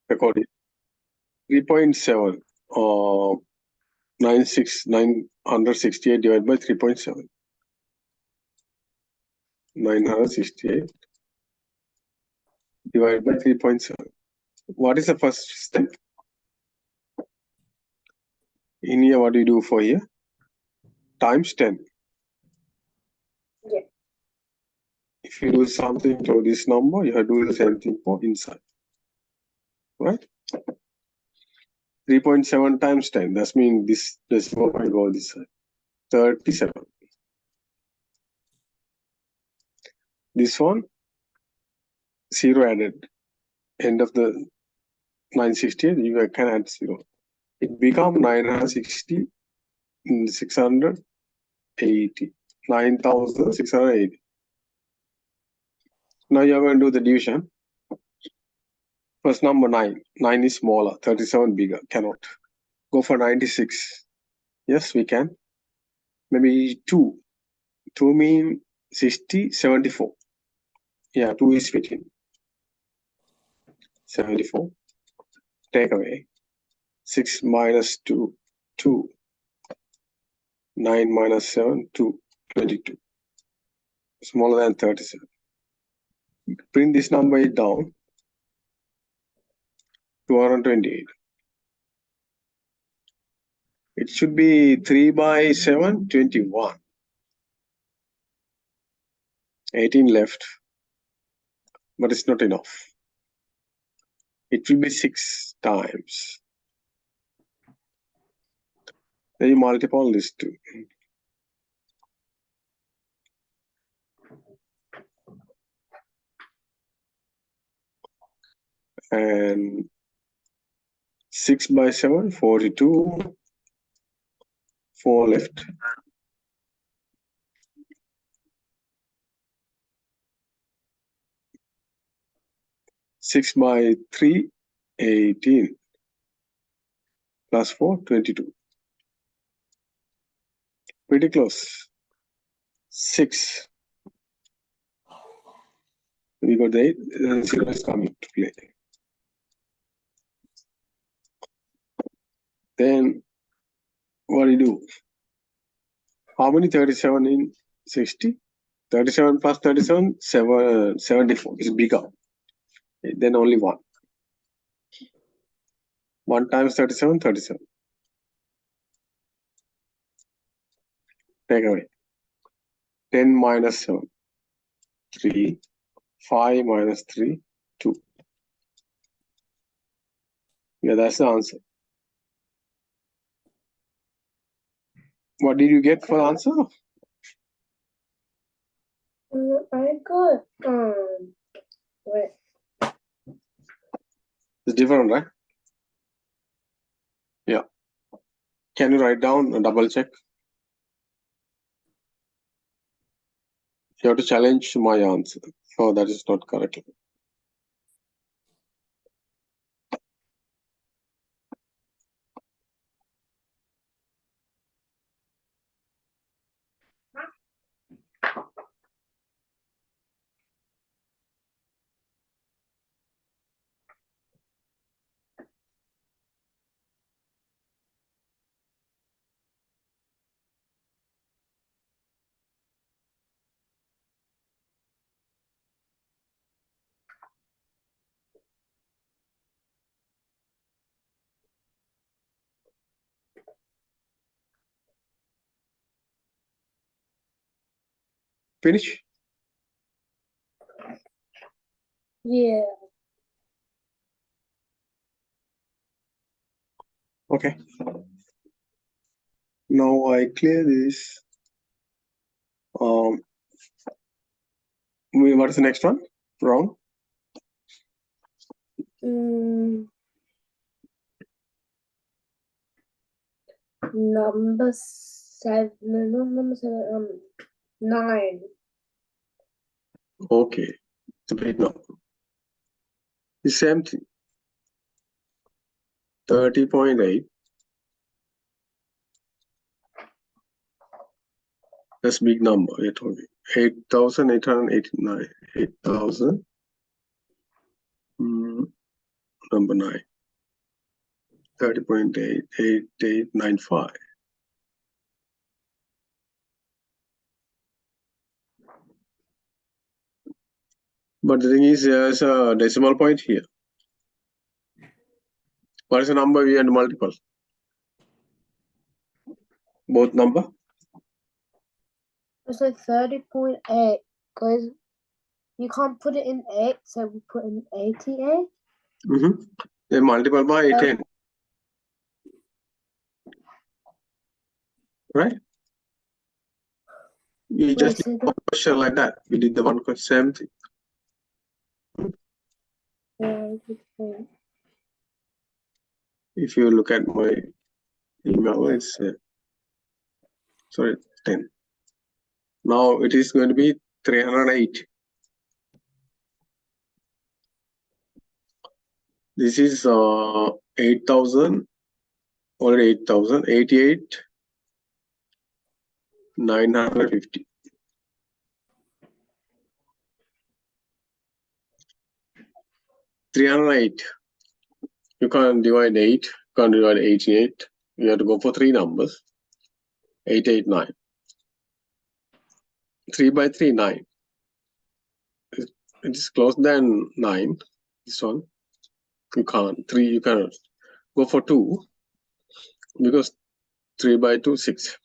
Recording 3.7 968 divided by 3.7. 968 divided by 3.7. What is the first step? In here, what do you do for here? Times 10. Yeah. If you do something to this number, you have to do the same thing for inside. Right? 3.7 times 10. That means this decimal point go this side. 37. This one, 0 added. End of the 968, you can add 0. It becomes 960, 680. 9,680. Now you are going to do the division. First number 9. 9 is smaller, 37 bigger. Cannot. Go for 96. Yes, we can. Maybe 2. 2 means 60, 74. Yeah, 2 is fitting. 74. Take away. 6 minus 2, 2. 9 minus 7, 2. 22. Smaller than 37. Bring this number down. 228. It should be 3 by 7, 21. 18 left. But it's not enough. It will be 6 times. Then you multiply this 2. And 6 by 7, 42. 4 left. Six by 3, 18. Plus 4, 22. Pretty close. 6. We got the 8, then 0 is coming to play. Then what do you do? How many 37 in 60? 37 plus 37, 74 is bigger. Then only 1. 1 times 37, 37. Take away. 10 minus 7, 3. 5 minus 3, 2. Yeah, that's the answer. What did you get for the answer? I got wait. It's different, right? Yeah. Can you write down and double check? You have to challenge my answer. Oh, that is not correct. Finish? Yeah. Okay. Now I clear this. What is the next one? Wrong? Number 7. No, number 7. 9. Okay. It's a big number. The same thing. 30.8. That's big number. I told you. 8,889. 8,000. number 9. 30.88895. But the thing is, there's a decimal point here. What is the number we had multiple? Both number? It's like 30.8 because you can't put it in 8, so we put in 88. Then multiple by 10. Right? You just did one question like that. We did the one question, same thing. If you look at my email, it's sorry, 10. Now it is going to be 308. This is 8,000, already 8,000, 88, 950. 308. You can't divide 8, can't divide 88. You have to go for 3 numbers. 889. 3 by 3, 9. It is closer than 9. This one. You can't. 3, you cannot. Go for 2. Because 3 by 2, 6.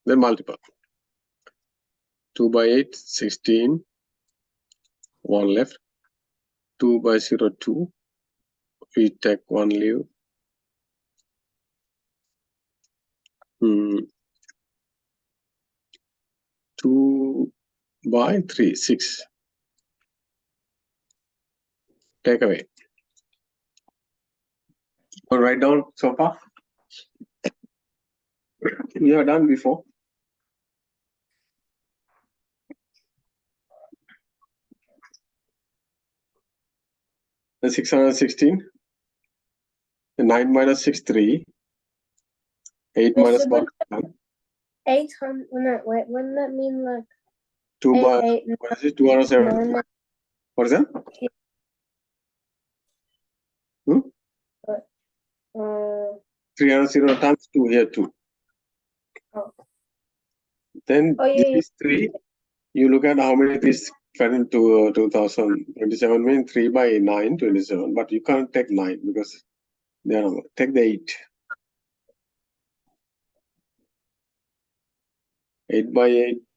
Then multiple. 2 by 8, 16. 1 left. 2 by 0, 2. We take 1 leave. 2 by 3, 6. Take away. Write down so far. You have done before. The 616. 9 minus 6, 3. 8 minus 1, 1. 800. No, wait. Wouldn't that mean like 2 by 8, what is it? 270. What is that? 300 times 2 here 2. Oh. Then Yeah. this 3. You look at how many this fed into 2027 means 3 by 9, 27. But you can't take 9 because they are not. Take the 8. 8 by 8,